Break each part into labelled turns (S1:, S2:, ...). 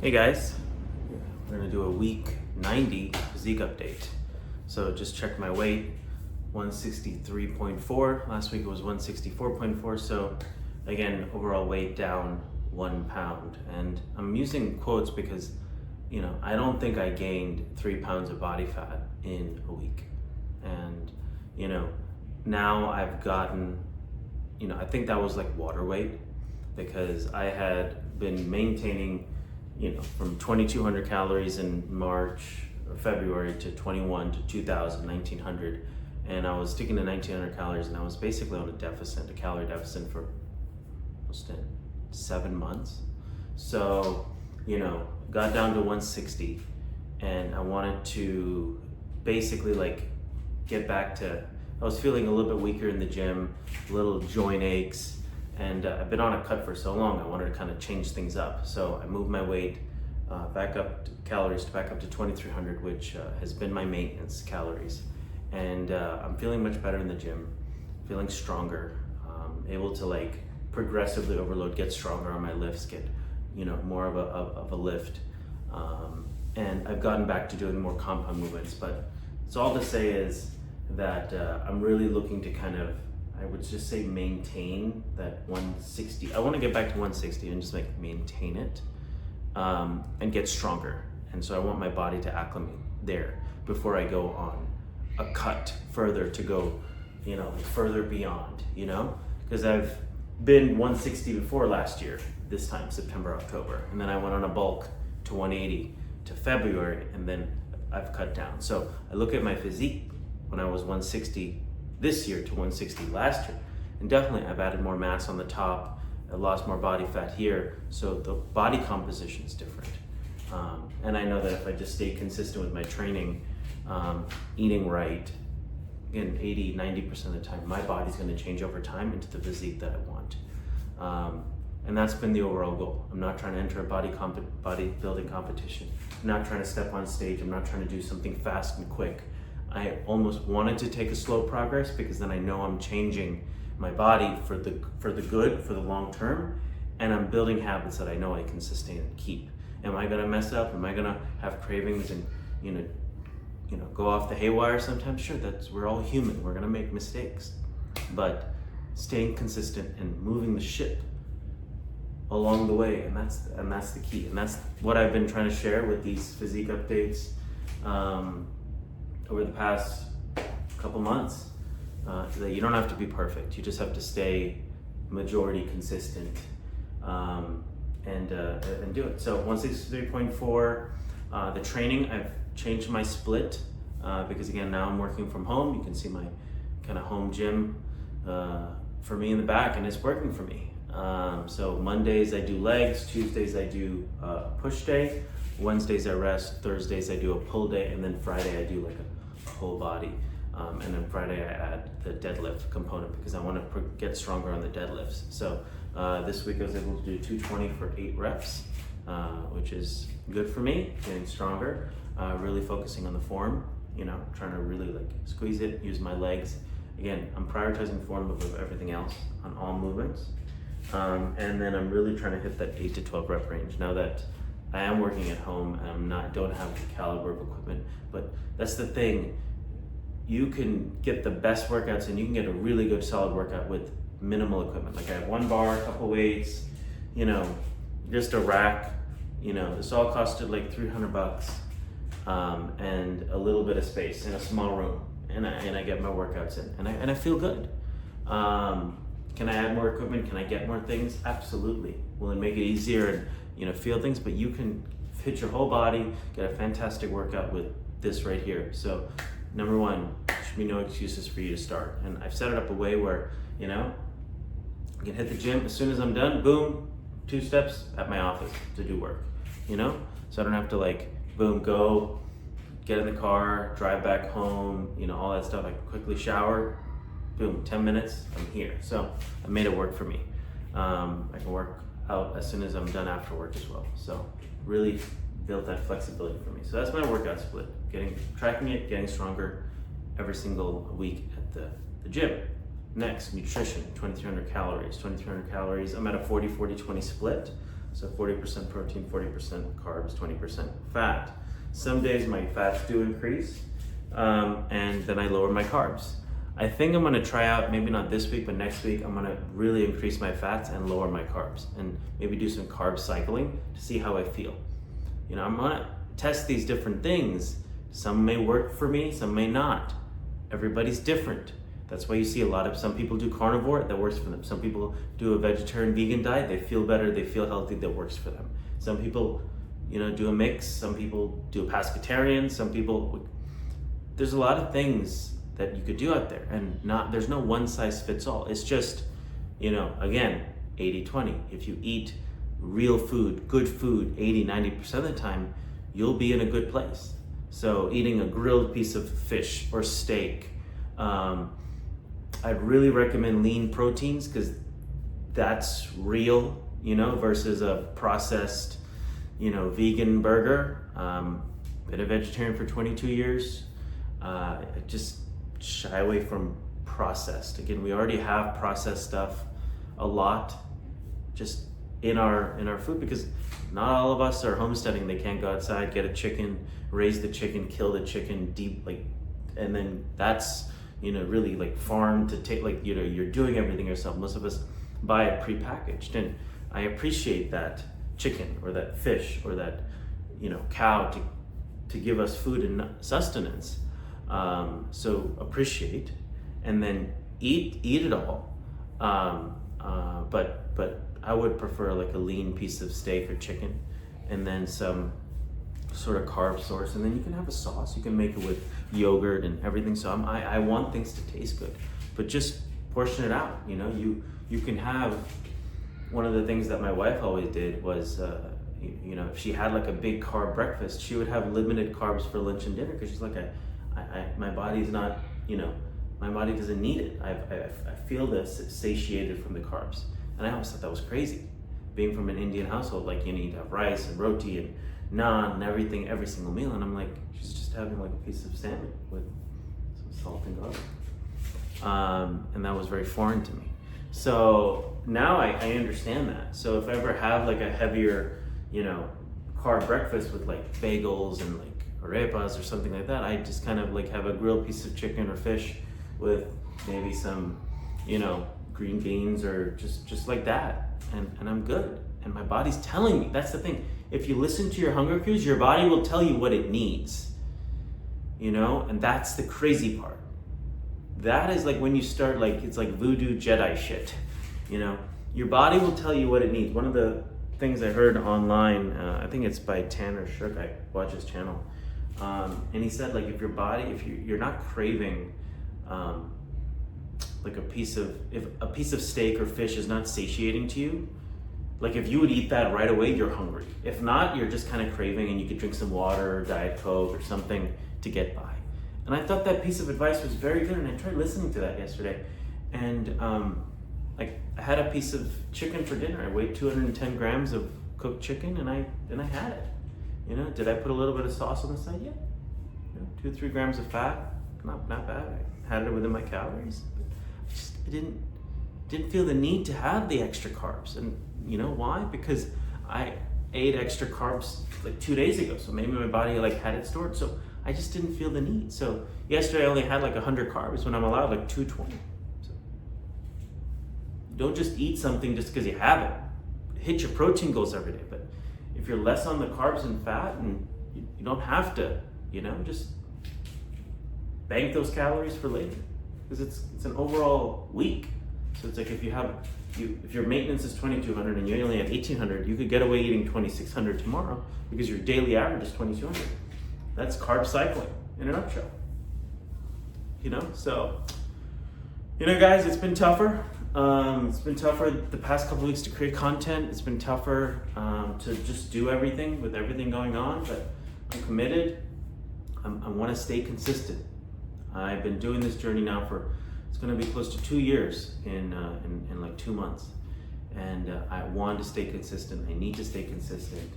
S1: Hey guys, we're gonna do a week 90 physique update. So just checked my weight, 163.4. Last week it was 164.4. So again, overall weight down 1 pound. And I'm using quotes because, I don't think I gained 3 pounds of body fat in a week. And, now I've gotten, I think that was like water weight because I had been maintaining from 2,200 calories in March or February to 21 to 2,000, 1,900. And I was sticking to 1,900 calories and I was basically on a calorie deficit for almost 7 months. So, got down to 160 and I wanted to basically get back to, I was feeling a little bit weaker in the gym, little joint aches, and I've been on a cut for so long, I wanted to kind of change things up. So I moved my weight back up to calories, back up to 2,300, which has been my maintenance calories. And I'm feeling much better in the gym, feeling stronger, able to progressively overload, get stronger on my lifts, get more of a lift. And I've gotten back to doing more compound movements, but it's all to say is that I'm really looking to kind of, I would just say maintain that 160. I want to get back to 160 and just maintain it and get stronger. And so I want my body to acclimate there before I go on a cut further to go, further beyond, because I've been 160 before last year, this time, September, October. And then I went on a bulk to 180 to February, and then I've cut down. So I look at my physique when I was 160 this year to 160 last year, and definitely I've added more mass on the top, I lost more body fat here, so the body composition is different. And I know that if I just stay consistent with my training, eating right, again 80-90% of the time, my body's going to change over time into the physique that I want. And that's been the overall goal. I'm not trying to enter a bodybuilding competition. I'm not trying to step on stage. I'm not trying to do something fast and quick. I almost wanted to take a slow progress because then I know I'm changing my body for the good, for the long term, and I'm building habits that I know I can sustain and keep. Am I gonna mess up? Am I gonna have cravings and go off the haywire sometimes? Sure, we're all human. We're gonna make mistakes, but staying consistent and moving the ship along the way, and that's the key, and that's what I've been trying to share with these physique updates over the past couple months, that you don't have to be perfect. You just have to stay majority consistent and do it. So 163.4, the training, I've changed my split because again, now I'm working from home. You can see my kind of home gym for me in the back, and it's working for me. So Mondays I do legs, Tuesdays I do push day, Wednesdays I rest, Thursdays I do a pull day, and then Friday I do a whole body. And then Friday I add the deadlift component because I want to get stronger on the deadlifts. So this week I was able to do 220 for 8 reps, which is good for me, getting stronger, really focusing on the form, trying to really squeeze it, use my legs. Again, I'm prioritizing form above everything else on all movements. And then I'm really trying to hit that 8 to 12 rep range. Now that I am working at home and don't have the caliber of equipment, but that's the thing. You can get the best workouts and you can get a really good solid workout with minimal equipment. I have 1 bar, a couple weights, just a rack, this all costed $300 and a little bit of space in a small room, and I get my workouts in and I feel good. Can I add more equipment? Can I get more things? Absolutely. Will it make it easier and feel things? But you can fit your whole body, get a fantastic workout with this right here. So number one, there should be no excuses for you to start. And I've set it up a way where, you can hit the gym as soon as I'm done, boom, 2 steps at my office to do work, So I don't have to boom, go, get in the car, drive back home, all that stuff. I can quickly shower, boom, 10 minutes, I'm here. So I made it work for me. I can work out as soon as I'm done after work as well. So really built that flexibility for me. So that's my workout split, tracking it, getting stronger every single week at the gym. Next, nutrition, 2,300 calories. 2,300 calories, I'm at a 40-40-20 split. So 40% protein, 40% carbs, 20% fat. Some days my fats do increase, and then I lower my carbs. I think I'm gonna try out, maybe not this week, but next week, I'm gonna really increase my fats and lower my carbs, and maybe do some carb cycling to see how I feel. You know, I'm gonna test these different things. Some may work for me, some may not. Everybody's different. That's why you see some people do carnivore, that works for them. Some people do a vegetarian vegan diet, they feel better, they feel healthy, that works for them. Some people, you know, do a mix, some people do a pescatarian, there's a lot of things that you could do out there, and there's no one size fits all. It's just, you know, again, 80-20. If you eat real food, good food, 80-90% of the time, you'll be in a good place. So eating a grilled piece of fish or steak, I'd really recommend lean proteins, because that's real, you know, versus a processed, you know, vegan burger. Been a vegetarian for 22 years. Just shy away from processed. Again, we already have processed stuff a lot just in our food, because not all of us are homesteading. They can't go outside, get a chicken, raise the chicken, kill the chicken, and then that's, you know, really like farm to take, like, you know, you're doing everything yourself. Most of us buy it prepackaged, and I appreciate that chicken or that fish or that, you know, cow to give us food and sustenance. So appreciate, and then eat it all. But I would prefer like a lean piece of steak or chicken, and then some sort of carb source, and then you can have a sauce. You can make it with yogurt and everything. So I want things to taste good, but just portion it out. You know, you can have, one of the things that my wife always did was, you know, if she had like a big carb breakfast, she would have limited carbs for lunch and dinner, because she's like, my body's not, you know, my body doesn't need it. I feel this satiated from the carbs. And I always thought that was crazy. Being from an Indian household, like, you need to have rice and roti and naan and everything, every single meal. And I'm like, she's just having like a piece of salmon with some salt and garlic. And that was very foreign to me. So now I understand that. So if I ever have like a heavier, you know, carb breakfast with like bagels and like arepas or something like that, I just kind of like have a grilled piece of chicken or fish with maybe some, you know, green beans or just like that, and I'm good. And my body's telling me. That's the thing. If you listen to your hunger cues, your body will tell you what it needs, you know. And that's the crazy part. That is like when you start, like, it's like voodoo Jedi shit, you know. Your body will tell you what it needs. One of the things I heard online, I think it's by Tanner Shook, I watch his channel, and he said, like, if you're not craving like if a piece of steak or fish is not satiating to you, like, if you would eat that right away, you're hungry. If not, you're just kind of craving, and you could drink some water or Diet Coke or something to get by. And I thought that piece of advice was very good, and I tried listening to that yesterday. And like, I had a piece of chicken for dinner. I weighed 210 grams of cooked chicken, and I had it. You know, did I put a little bit of sauce on the side? Yeah. You know, 2-3 grams of fat, not bad. I had it within my calories. I didn't feel the need to have the extra carbs. And you know why? Because I ate extra carbs like 2 days ago, so maybe my body like had it stored. So I just didn't feel the need. So yesterday I only had like 100 carbs when I'm allowed like 220. So don't just eat something just because you have it. Hit your protein goals every day. But if you're less on the carbs and fat, and you don't have to, you know, just bank those calories for later. Because it's an overall week. So it's like, if your maintenance is 2,200 and you only have 1,800, you could get away eating 2,600 tomorrow because your daily average is 2,200. That's carb cycling in a nutshell. You know, so, you know, guys, it's been tougher. It's been tougher the past couple weeks to create content. It's been tougher to just do everything with everything going on, but I'm committed. I want to stay consistent. I've been doing this journey now it's going to be close to 2 years in like 2 months. And I want to stay consistent. I need to stay consistent.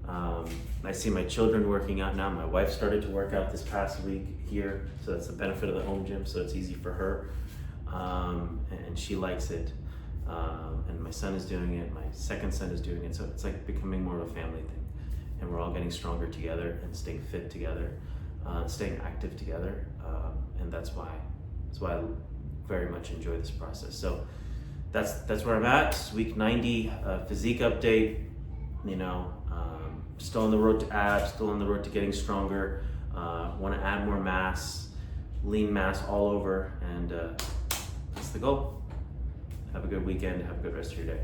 S1: I see my children working out now. My wife started to work out this past week here, so that's the benefit of the home gym, so it's easy for her. And she likes it. and my son is doing it. My second son is doing it. So it's like becoming more of a family thing, and we're all getting stronger together and staying fit together, staying active together, and that's why I very much enjoy this process. So that's where I'm at. Week 90, physique update. You know, still on the road to abs, still on the road to getting stronger. Want to add more mass, lean mass all over, and that's the goal. Have a good weekend. Have a good rest of your day.